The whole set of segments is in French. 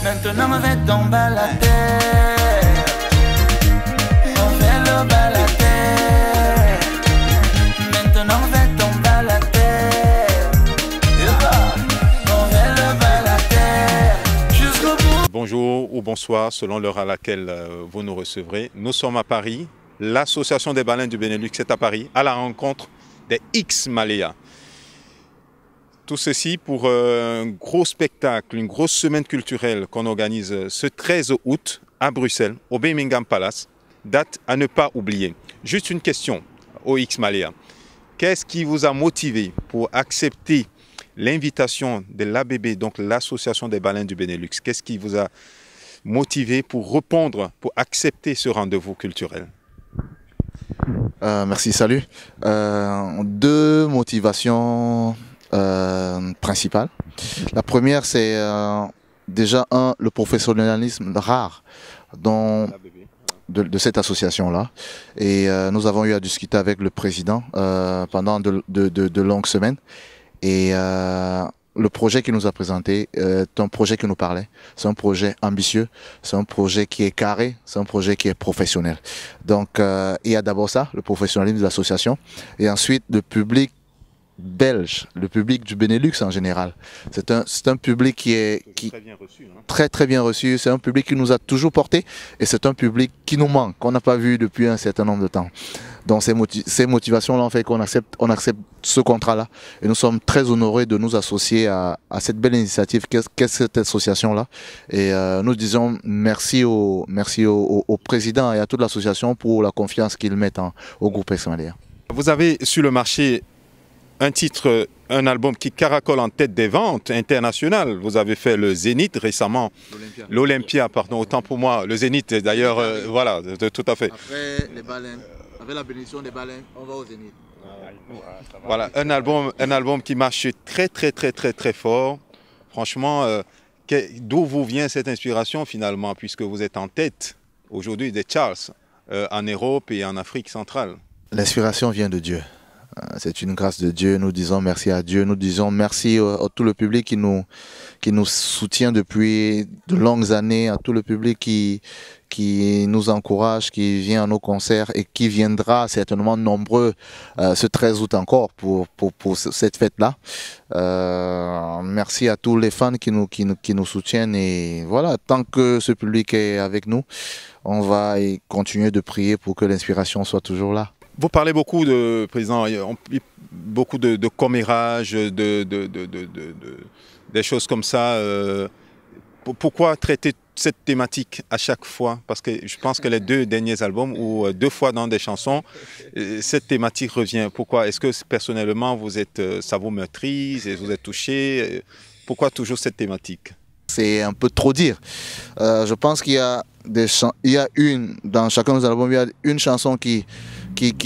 Maintenant on va tomber à la terre. On fait le bas la terre. Maintenant on va tomber à la terre. On fait le bas la terre. Jusqu'au bout. Bonjour ou bonsoir selon l'heure à laquelle vous nous recevrez. Nous sommes à Paris. L'association des baleines du Benelux est à Paris à la rencontre des X-Maléas. Tout ceci pour un gros spectacle, une grosse semaine culturelle qu'on organise ce 13 août à Bruxelles, au Birmingham Palace. Date à ne pas oublier. Juste une question aux X-Maléas. Qu'est-ce qui vous a motivé pour accepter l'invitation de l'ABB, donc l'Association des baleines du Benelux? Qu'est-ce qui vous a motivé pour répondre, pour accepter ce rendez-vous culturel? Merci, salut. Deux motivations principales. La première, c'est déjà le professionnalisme rare de cette association-là. Et nous avons eu à discuter avec le président pendant de longues semaines. Et le projet qu'il nous a présenté est un projet qui nous parlait. C'est un projet ambitieux, c'est un projet qui est carré, c'est un projet qui est professionnel. Donc il y a d'abord ça, le professionnalisme de l'association, et ensuite le public belge, le public du Benelux en général. C'est un public qui est très bien reçu, hein? Très bien reçu. C'est un public qui nous a toujours porté et c'est un public qui nous manque, qu'on n'a pas vu depuis un certain nombre de temps. Donc ces motivations-là ont fait qu'on accepte ce contrat-là. Et nous sommes très honorés de nous associer à cette belle initiative qu'est cette association-là. Et nous disons merci au président et à toute l'association pour la confiance qu'ils mettent au groupe X-Maléas. Vous avez sur le marché un titre, un album qui caracole en tête des ventes internationales. Vous avez fait le Zénith récemment. L'Olympia, pardon, autant pour moi. Le Zénith, d'ailleurs, voilà, tout à fait. Après les baleines, avec la bénédiction des baleines, on va au Zénith. Voilà, un album qui marche très fort. Franchement, d'où vous vient cette inspiration finalement, puisque vous êtes en tête aujourd'hui des charts en Europe et en Afrique centrale? L'inspiration vient de Dieu. C'est une grâce de Dieu. Nous disons merci à Dieu. Nous disons merci à tout le public qui nous soutient depuis de longues années, à tout le public qui nous encourage, qui vient à nos concerts et qui viendra certainement nombreux ce 13 août encore pour cette fête-là. Merci à tous les fans qui nous soutiennent. Et voilà, tant que ce public est avec nous, on va continuer de prier pour que l'inspiration soit toujours là. Vous parlez beaucoup de, président, beaucoup de commérages, des choses comme ça. Pourquoi traiter cette thématique à chaque fois? Parce que je pense que les deux derniers albums, ou deux fois dans des chansons, cette thématique revient. Pourquoi? Est-ce que personnellement, ça vous meurtrise, vous êtes touché? Pourquoi toujours cette thématique? C'est un peu trop dire. Je pense qu'il y a dans chacun de nos albums, il y a une chanson qui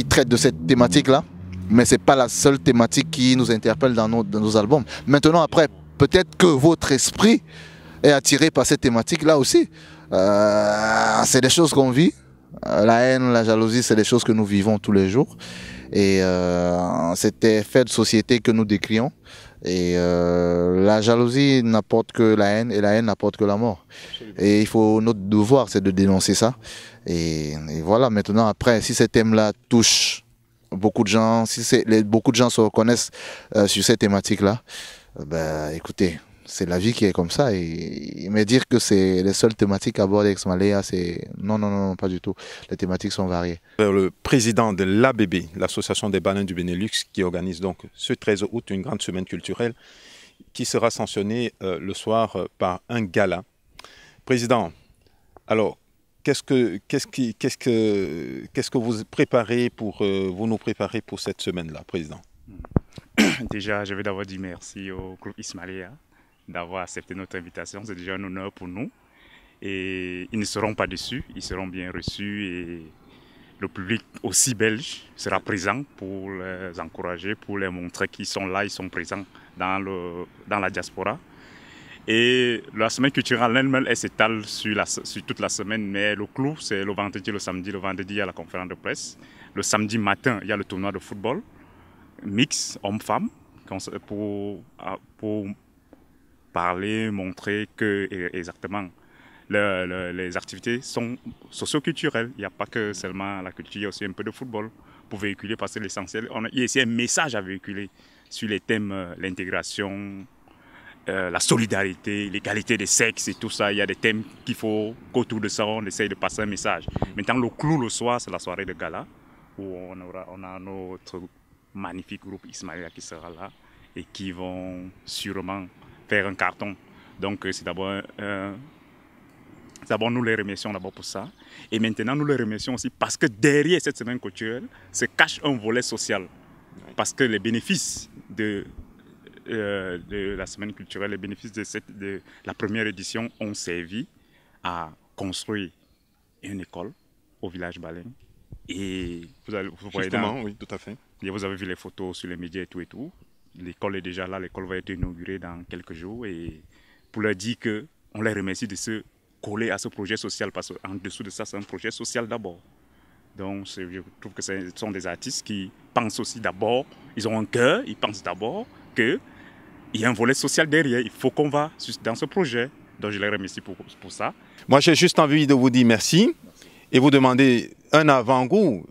traite de cette thématique-là, mais ce n'est pas la seule thématique qui nous interpelle dans nos albums. Maintenant, après, peut-être que votre esprit est attiré par cette thématique-là aussi. C'est des choses qu'on vit. La haine, la jalousie, c'est des choses que nous vivons tous les jours. Et c'est des faits de société que nous décrions. Et la jalousie n'apporte que la haine et la haine n'apporte que la mort. Et notre devoir, c'est de dénoncer ça. Et voilà, maintenant, après, si ces thèmes-là touchent beaucoup de gens, si beaucoup de gens se reconnaissent sur ces thématiques-là, ben, écoutez, c'est la vie qui est comme ça. Et me dire que c'est les seules thématiques à bord d'X-Maléas, c'est non, pas du tout. Les thématiques sont variées. Le président de l'ABB, l'Association des baleines du Benelux, qui organise donc ce 13 août une grande semaine culturelle qui sera sanctionnée le soir par un gala. Président, alors, qu'est-ce que vous préparez vous nous préparez pour cette semaine-là, président? Déjà, je vais d'abord dire merci au groupe X-Maléas d'avoir accepté notre invitation. C'est déjà un honneur pour nous. Et ils ne seront pas déçus, ils seront bien reçus. Et le public aussi belge sera présent pour les encourager, pour les montrer qu'ils sont là, ils sont présents dans la diaspora. Et la semaine culturelle elle-même, elle s'étale sur toute la semaine, mais le clou, c'est le vendredi, le samedi. Le vendredi, il y a la conférence de presse. Le samedi matin, il y a le tournoi de football, mix, homme-femme, pour parler, montrer que exactement les activités sont socio-culturelles. Il n'y a pas que seulement la culture, il y a aussi un peu de football pour véhiculer, parce que l'essentiel, il y a ici un message à véhiculer sur les thèmes, l'intégration, la solidarité, l'égalité des sexes et tout ça. Il y a des thèmes qu'il faut qu'autour de ça, on essaye de passer un message. Maintenant, le clou le soir, c'est la soirée de gala, où on a notre magnifique groupe Ismaïla qui sera là et qui vont sûrement faire un carton. Donc, c'est d'abord nous les remercions d'abord pour ça. Et maintenant, nous les remercions aussi parce que derrière cette semaine culturelle se cache un volet social. Parce que les bénéfices de la semaine culturelle, les bénéfices de la première édition ont servi à construire une école au village Baleine. Et vous voyez oui, tout à fait. Et vous avez vu les photos sur les médias et tout. L'école est déjà là, l'école va être inaugurée dans quelques jours. Et pour leur dire qu'on les remercie de se coller à ce projet social, parce qu'en dessous de ça, c'est un projet social d'abord. Donc, je trouve que ce sont des artistes qui pensent aussi d'abord, ils ont un cœur, ils pensent d'abord qu'il y a un volet social derrière. Il faut qu'on va dans ce projet. Donc, je les remercie pour ça. Moi, j'ai juste envie de vous dire merci et vous demander un avant-goût,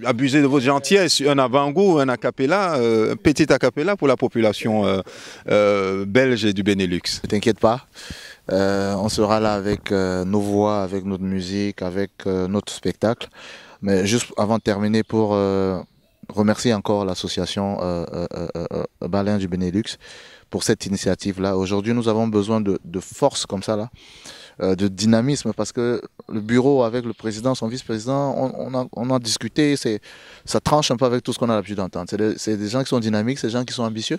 abuser de votre gentillesse, un avant-goût, un acapella, un petit acapella pour la population belge et du Benelux. Ne t'inquiète pas. On sera là avec nos voix, avec notre musique, avec notre spectacle. Mais juste avant de terminer, pour remercier encore l'association Baleine du Benelux pour cette initiative-là. Aujourd'hui, nous avons besoin de force comme ça, là, de dynamisme, parce que le bureau avec le président, son vice-président, on a discuté, ça tranche un peu avec tout ce qu'on a l'habitude d'entendre. C'est des gens qui sont dynamiques, c'est des gens qui sont ambitieux.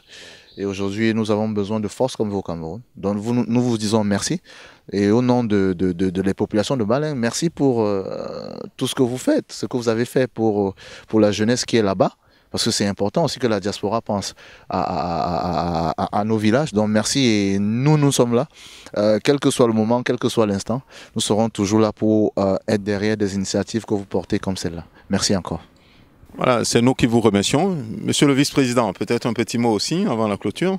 Et aujourd'hui, nous avons besoin de force comme vous au Cameroun. Donc nous vous disons merci. Et au nom de la population de Baleine, merci pour tout ce que vous faites, ce que vous avez fait pour la jeunesse qui est là-bas. Parce que c'est important aussi que la diaspora pense à nos villages. Donc merci, et nous sommes là. Quel que soit le moment, quel que soit l'instant, nous serons toujours là pour être derrière des initiatives que vous portez comme celle-là. Merci encore. Voilà, c'est nous qui vous remercions. Monsieur le vice-président, peut-être un petit mot aussi avant la clôture.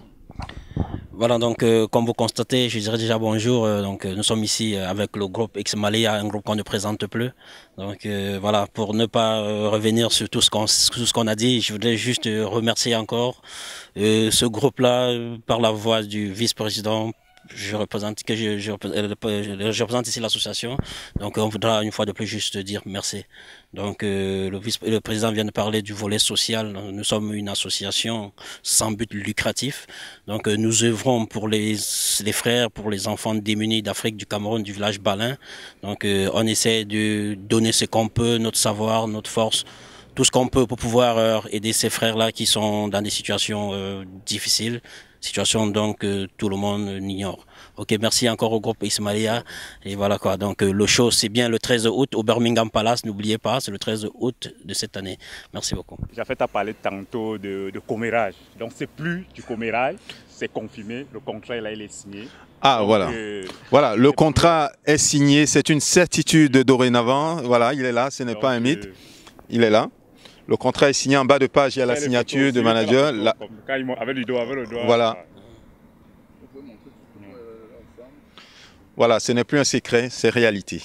Voilà, donc comme vous constatez, je dirais déjà bonjour. Donc nous sommes ici avec le groupe X-Malaya, un groupe qu'on ne présente plus. Donc voilà, pour ne pas revenir sur tout ce qu'on a dit, je voudrais juste remercier encore ce groupe-là par la voix du vice-président. Je représente ici l'association, donc on voudra une fois de plus juste dire merci. Donc le président vient de parler du volet social. Nous sommes une association sans but lucratif, donc nous œuvrons pour les frères, pour les enfants démunis d'Afrique, du Cameroun, du village Baleine. Donc on essaie de donner ce qu'on peut, notre savoir, notre force, tout ce qu'on peut pour pouvoir aider ces frères-là qui sont dans des situations difficiles. Situation donc que tout le monde ignore. Ok, merci encore au groupe Ismaïla. Et voilà quoi, donc le show c'est bien le 13 août au Birmingham Palace, n'oubliez pas, c'est le 13 août de cette année. Merci beaucoup. J'ai fait à parler tantôt de commérage. Donc c'est plus du commérage, c'est confirmé, le contrat là il est signé. Ah donc, voilà, voilà, le contrat est signé, c'est une certitude dorénavant. Voilà, il est là, ce n'est pas un mythe, il est là. Le contrat est signé, en bas de page, il y a la signature du manager. Avec le doigt. Voilà. Voilà, ce n'est plus un secret, c'est réalité.